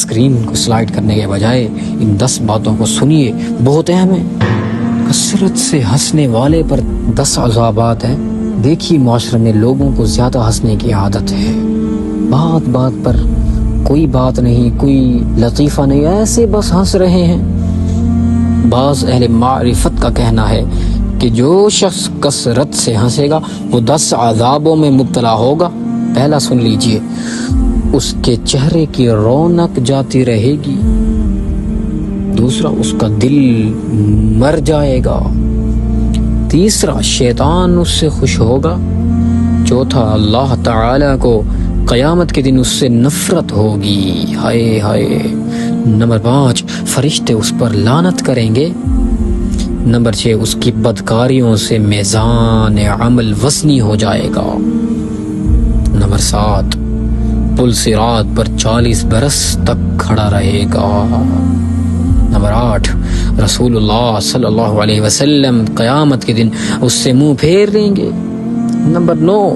Screen کو slide کرنے کے بجائے ان 10 باتوں کو سنیے، بہت اہم ہے۔ کثرت سے ہنسنے والے پر 10 عذابات ہیں۔ دیکھیے معاشرے میں لوگوں کو زیادہ ہنسنے کی عادت ہے، بات بات پر کوئی بات نہیں، کوئی لطیفہ نہیں، ایسے بس ہنس رہے ہیں۔ بعض اہل معرفت کا کہنا ہے کہ جو شخص کثرت سے ہنسے گا وہ 10 عذابوں میں مبتلا ہوگا۔ پہلا سن لیجئے، اس کے چہرے کی رونق جاتی رہے گی۔ دوسرا، اس کا دل مر جائے گا۔ تیسرا، شیطان اس سے خوش ہوگا۔ چوتھا، اللہ تعالی کو قیامت کے دن اس سے نفرت ہوگی، ہائے ہائے۔ نمبر 5، فرشتے اس پر لعنت کریں گے۔ نمبر 6، اس کی بدکاریوں سے میزان عمل وزنی ہو جائے گا۔ نمبر 7، پل صراط پر 40 برس تک کھڑا رہے گا۔ نمبر 8، رسول اللہ صلی اللہ علیہ وسلم قیامت کے دن اس سے منہ پھیر لیں گے۔ نمبر 9،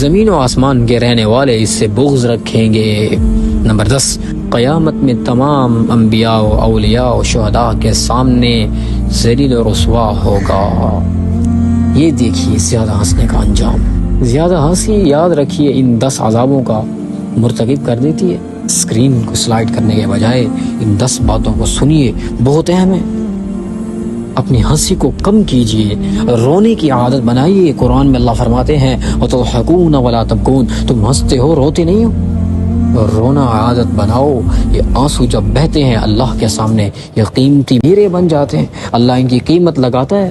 زمین و آسمان کے رہنے والے اس سے بغض رکھیں گے۔ نمبر 10، قیامت میں تمام انبیاء و اولیاء و شہداء کے سامنے ذلیل و رسوا ہوگا۔ یہ دیکھیے زیادہ ہنسنے کا انجام۔ زیادہ ہنسی، یاد رکھیے، ان 10 عذابوں کا مرتکب کر دیتی ہے۔ اسکرین کو سلائڈ کرنے کے بجائے ان 10 باتوں کو سنیے، بہت اہم ہے۔ اپنی ہنسی کو کم کیجیے، رونے کی عادت بنائیے۔ قرآن میں اللہ فرماتے ہیں وَتَضْحَكُونَ وَلَا تَبْكُونَ، تم ہنستے ہو روتے نہیں ہو۔ رونا عادت بناؤ۔ یہ آنسو جب بہتے ہیں اللہ کے سامنے یہ قیمتی ہیرے بن جاتے ہیں، اللہ ان کی قیمت لگاتا ہے۔